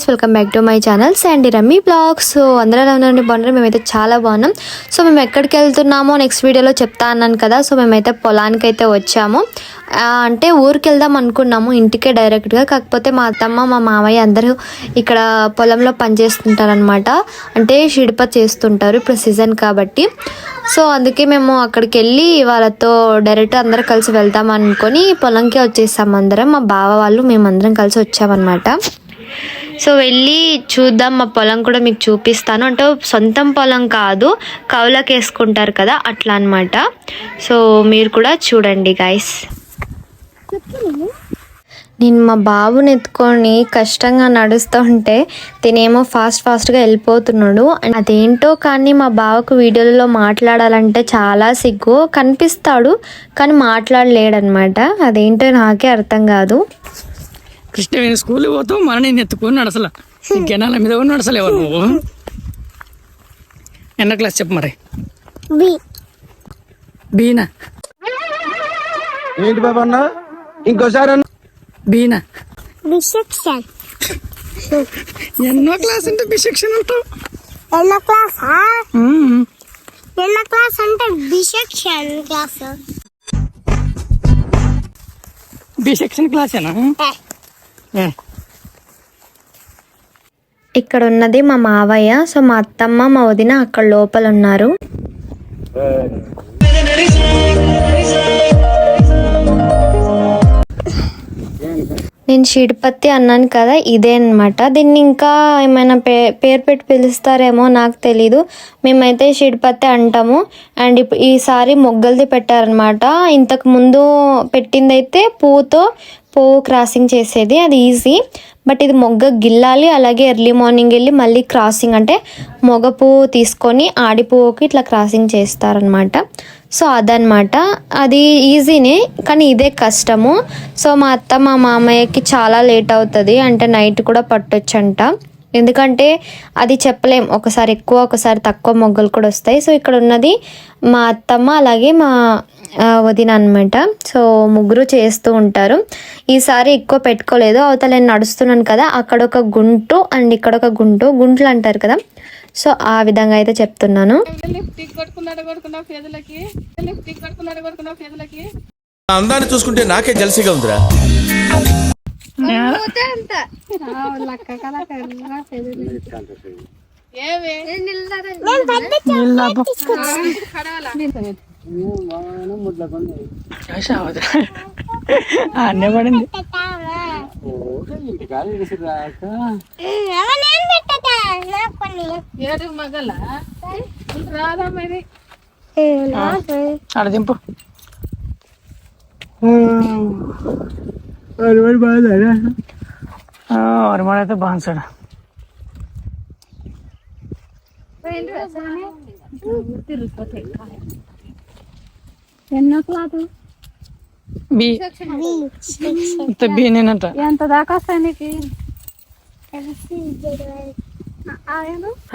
Guys, welcome back to my channel Sandy Rummy vlogs. So అందరూ ఎలా ఉన్నారండి? బాగున్నారు. మేమైతే చాలా బాగున్నాం. సో మేము ఎక్కడికి వెళ్తున్నామో నెక్స్ట్ వీడియోలో చెప్తా అన్నాను కదా. సో మేమైతే పొలానికి అయితే వచ్చాము. అంటే ఊరికి వెళ్దాం అనుకున్నాము, ఇంటికే డైరెక్ట్గా. కాకపోతే మా అత్తమ్మ మా మామయ్య అందరూ ఇక్కడ పొలంలో పనిచేస్తుంటారనమాట. అంటే షిడిప చేస్తుంటారు, ఇప్పుడు సీజన్ కాబట్టి. సో అందుకే మేము అక్కడికి వెళ్ళి వాళ్ళతో డైరెక్ట్ అందరం కలిసి వెళ్దాం అనుకొని పొలంకే వచ్చేసాం అందరం. మా బావ వాళ్ళు మేమందరం కలిసి వచ్చామన్నమాట. సో వెళ్ళి చూద్దాం, మా పొలం కూడా మీకు చూపిస్తాను. అంటే సొంతం పొలం కాదు, కౌలకి వేసుకుంటారు కదా, అట్లా అనమాట. సో మీరు కూడా చూడండి గైస్. నేను మా బాబుని ఎత్తుకొని కష్టంగా నడుస్తూ ఉంటే తినేమో ఫాస్ట్గా వెళ్ళిపోతున్నాడు. అదేంటో కానీ మా బావకు వీడియోలలో మాట్లాడాలంటే చాలా సిగ్గు. కనిపిస్తాడు కానీ మాట్లాడలేడనమాట. అదేంటో నాకే అర్థం కాదు. కృష్ణ స్కూల్ పోతావు, మన నేను ఎత్తుకొని నడసలా, జనాల మీద నడసలేవు నువ్వు. ఎన్న క్లాస్ చెప్పు మరి. బీనా ఏంటి బాబా అన్న? ఇంకోసారి బీనా ఎన్నో క్లాస్ అంటే బి సెక్షన్ అంటావు. ఎన్నో క్లాస్ అంటే B section class. B section క్లాసేనా? ఇక్కడ ఉన్నది మా మావయ్య. సో మా అత్తమ్మ మా వదిన అక్కడ లోపల ఉన్నారు. నేను షిడిపత్తి అన్నాను కదా, ఇదే అనమాట. దీన్ని ఇంకా ఏమైనా పేరు పెట్టి పిలుస్తారేమో నాకు తెలీదు. మేమైతే షిడిపత్తి అంటాము. అండ్ ఇప్పుడు ఈసారి మొగ్గలది పెట్టారనమాట. ఇంతకు ముందు పెట్టింది అయితే పువ్వు క్రాసింగ్ చేసేది, అది ఈజీ. బట్ ఇది మొగ్గ గిల్లాలి, అలాగే ఎర్లీ మార్నింగ్ వెళ్ళి మళ్ళీ క్రాసింగ్, అంటే మొగ పువ్వు తీసుకొని ఆడి పువ్వుకి ఇట్లా క్రాసింగ్ చేస్తారనమాట. సో అదనమాట, అది ఈజీనే కానీ ఇదే కష్టము. సో మా అత్త మా మామయ్యకి చాలా లేట్ అవుతుంది, అంటే నైట్ కూడా పట్టొచ్చంట. ఎందుకంటే అది చెప్పలేం, ఒకసారి ఎక్కువ ఒకసారి తక్కువ మొగ్గలు కూడా వస్తాయి. సో ఇక్కడ ఉన్నది మా అత్తమ్మ అలాగే మా వదిన అనమాట. సో ముగ్గురు చేస్తూ ఉంటారు. ఈసారి ఎక్కువ పెట్టుకోలేదు. అవతల నేను నడుస్తున్నాను కదా, అక్కడ ఒక గుంటు అండ్ ఇక్కడ ఒక గుంట్లు అంటారు కదా. సో ఆ విధంగా అయితే చెప్తున్నాను. అందాన్ని చూసుకుంటే నాకే జలసిగా ఉందిరా. అన్నే పడింది. ఆడ దింపు. వరిమాడైతే బాగుంది. బీనేనంట. ఎంత దాకా వస్తాయి?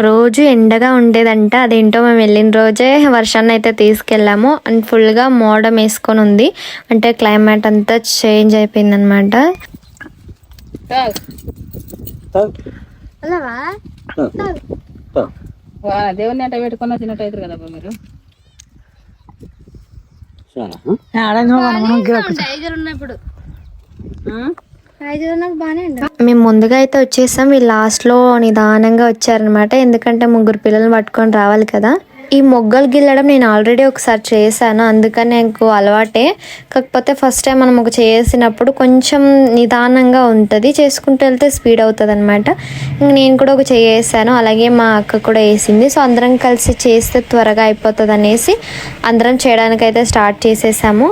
రోజు ఎండగా ఉండేదంట. అదేంటో మేము వెళ్ళిన రోజే వర్షాన్ని అయితే తీసుకెళ్ళాము. అండ్ ఫుల్గా మోడం వేసుకొని ఉంది, అంటే క్లైమేట్ అంతా చేంజ్ అయిపోయింది అనమాట. దేవుని అట్ట పెట్టుకున్న చిన్నట్టు అవుతారు కదా మీరు. మేము ముందుగా అయితే వచ్చేసాం, వీళ్ళు లాస్ట్లో నిదానంగా వచ్చారనమాట. ఎందుకంటే ముగ్గురు పిల్లల్ని పట్టుకొని రావాలి కదా. ఈ మొగ్గలు గిల్లడం నేను ఆల్రెడీ ఒకసారి చేశాను, అందుకని నాకు అలవాటే. కాకపోతే ఫస్ట్ టైం మనం ఒక చేసినప్పుడు కొంచెం నిదానంగా ఉంటుంది, చేసుకుంటూ వెళ్తే స్పీడ్ అవుతుంది అనమాట. ఇంక నేను కూడా ఒక చేసాను, అలాగే మా అక్క కూడా వేసింది. సో అందరం కలిసి చేస్తే త్వరగా అయిపోతుంది అనేసి అందరం చేయడానికైతే స్టార్ట్ చేసేసాము.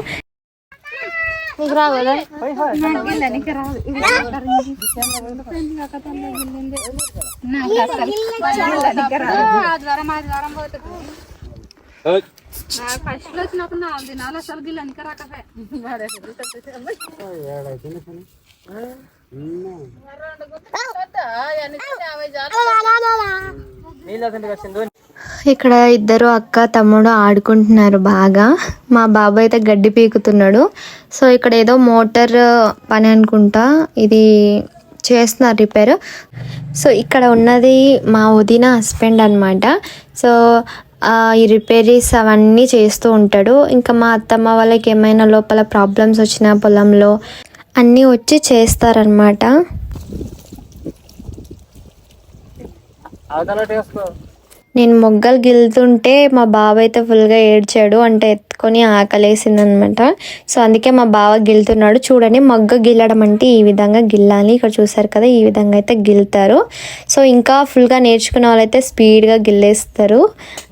ఫస్ట్ వచ్చినప్పుడు 4 దినాలు అసలు గిల్లనికి రాకపే. ఇక్కడ ఇద్దరు అక్క తమ్ముడు ఆడుకుంటున్నారు బాగా. మా బాబు అయితే గడ్డి పీకుతున్నాడు. సో ఇక్కడ ఏదో మోటార్ పని అనుకుంటా, ఇది చేస్తున్నారు రిపేర్. సో ఇక్కడ ఉన్నది మా వదిన హస్బెండ్ అనమాట. సో ఈ రిపేరీస్ అవన్నీ చేస్తూ ఉంటాడు. ఇంకా మా అత్తమ్మ వాళ్ళకి ఏమైనా లోపల ప్రాబ్లమ్స్ వచ్చినా పొలంలో అన్నీ వచ్చి చేస్తారనమాట. నేను మొగ్గలు గిల్లుతుంటే మా బావ అయితే ఫుల్గా ఏడ్చాడు, అంటే ఎత్తుకొని ఆకలేసిందనమాట. సో అందుకే మా బావ గిల్లుతున్నాడు. చూడండి, మొగ్గ గిల్లడం అంటే ఈ విధంగా గిల్లాలి. ఇక్కడ చూసారు కదా, ఈ విధంగా అయితే గిల్లుతారు. సో ఇంకా ఫుల్గా నేర్చుకునే వాళ్ళైతే స్పీడ్గా గిల్లేస్తారు.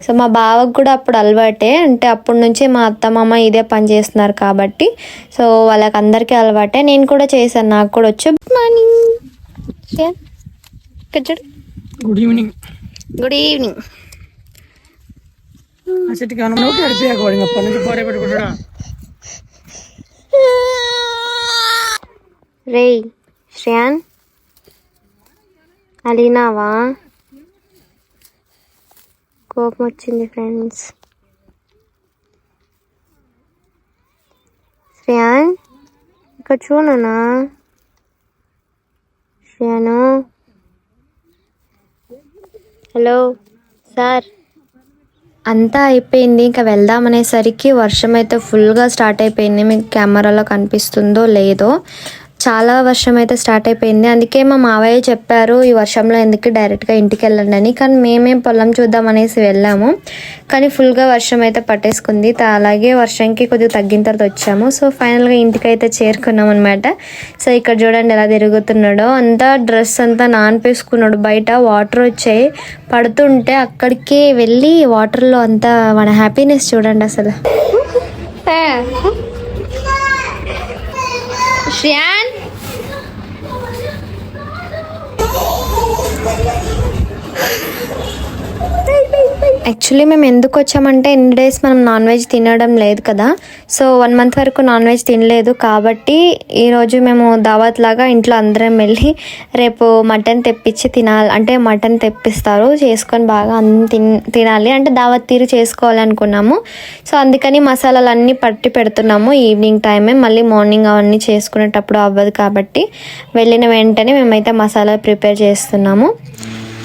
సో మా బావకు కూడా అప్పుడు అలవాటే, అంటే అప్పటి నుంచి మా అత్తమామ ఇదే పని చేస్తున్నారు కాబట్టి సో వాళ్ళకి అందరికీ అలవాటే. నేను కూడా చేశాను, నాకు కూడా వచ్చు. Good morning, good evening. Good evening. ఆ చెట్టుకి అన్నం గడిపేయకూడదు, అప్పటి నుంచి పోరే పెట్టుకుంటాడా. రే శ్రేయాన్, అలీనావా? కోపం వచ్చింది ఫ్రెండ్స్. శ్రేయాన్ ఇక్కడ చూడనా? శ్రేయాను, హలో సార్. అంతా అయిపోయింది, ఇంకా వెళ్దామనేసరికి వర్షం అయితే ఫుల్గా స్టార్ట్ అయిపోయింది. మీకు కెమెరాలో కనిపిస్తుందో లేదో, చాలా వర్షం అయితే స్టార్ట్ అయిపోయింది. అందుకే మా మావయ్య చెప్పారు ఈ వర్షంలో ఎందుకు డైరెక్ట్గా ఇంటికి వెళ్ళండి అని. కానీ మేమే పొలం చూద్దాం అనేసి వెళ్ళాము, కానీ ఫుల్గా వర్షం అయితే పట్టేసుకుంది. అలాగే వర్షంకి కొద్దిగా తగ్గిన తర్వాత వచ్చాము. సో ఫైనల్గా ఇంటికి అయితే చేరుకున్నాం అనమాట. సో ఇక్కడ చూడండి ఎలా తిరుగుతున్నాడో, అంతా డ్రెస్ అంతా నానిపేసుకున్నాడు. బయట వాటర్ వచ్చాయి, పడుతుంటే అక్కడికి వెళ్ళి వాటర్లో అంతా మన హ్యాపీనెస్ చూడండి అసలు. శ్రేయాన్, యాక్చువల్లీ మేము ఎందుకు వచ్చామంటే ఇన్ని డేస్ మనం నాన్ వెజ్ తినడం లేదు కదా. సో 1 month వరకు నాన్ వెజ్ తినలేదు కాబట్టి ఈరోజు మేము దావత్ లాగా ఇంట్లో అందరం వెళ్ళి రేపు మటన్ తెప్పించి తినాలి, అంటే మటన్ తెప్పిస్తారు, చేసుకొని బాగా తినాలి, అంటే దావత్ తీరు చేసుకోవాలి అనుకున్నాము. సో అందుకని మసాలాలు అన్నీ పట్టి పెడుతున్నాము. ఈవినింగ్ టైమే, మళ్ళీ మార్నింగ్ అవన్నీ చేసుకునేటప్పుడు అవ్వదు కాబట్టి వెళ్ళిన వెంటనే మేమైతే మసాలా ప్రిపేర్ చేస్తున్నాము.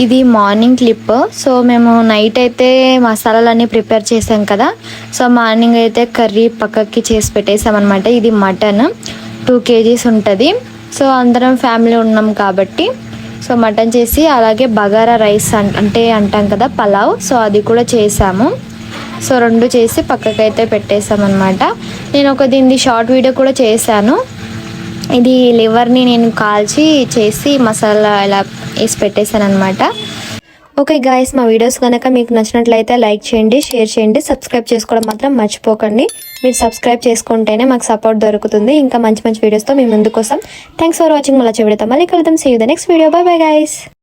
ఇది మార్నింగ్ క్లిప్. సో మేము నైట్ అయితే మసాలాలన్నీ ప్రిపేర్ చేసాం కదా. సో మార్నింగ్ అయితే కర్రీ పక్కకి చేసి పెట్టేసామన్నమాట. ఇది మటన్ 2 kgs ఉంటుంది. సో అందరం ఫ్యామిలీ ఉన్నాం కాబట్టి సో మటన్ చేసి, అలాగే బగారా రైస్ అంటే అంటాం కదా, పలావ్, సో అది కూడా చేసాము. సో 2 చేసి పక్కకైతే పెట్టేసామన్నమాట. నేను ఒక దీన్ని షార్ట్ వీడియో కూడా చేశాను. ఇది లివర్ని నేను కాల్చి చేసి మసాలా ఇలా వేసి పెట్టేశాను అనమాట. ఓకే గాయస్, మా వీడియోస్ కనుక మీకు నచ్చినట్లయితే లైక్ చేయండి, షేర్ చేయండి, సబ్స్క్రైబ్ చేసుకోవడం మాత్రం మర్చిపోకండి. మీరు సబ్స్క్రైబ్ చేసుకుంటేనే మాకు సపోర్ట్ దొరుకుతుంది ఇంకా మంచి మంచి వీడియోస్తో మీ ముందుకు వస్తాం. Thanks for watching. మళ్ళీ చెబుతాం, మళ్ళీ కలుద్దాం. See you the next video. Bye bye guys.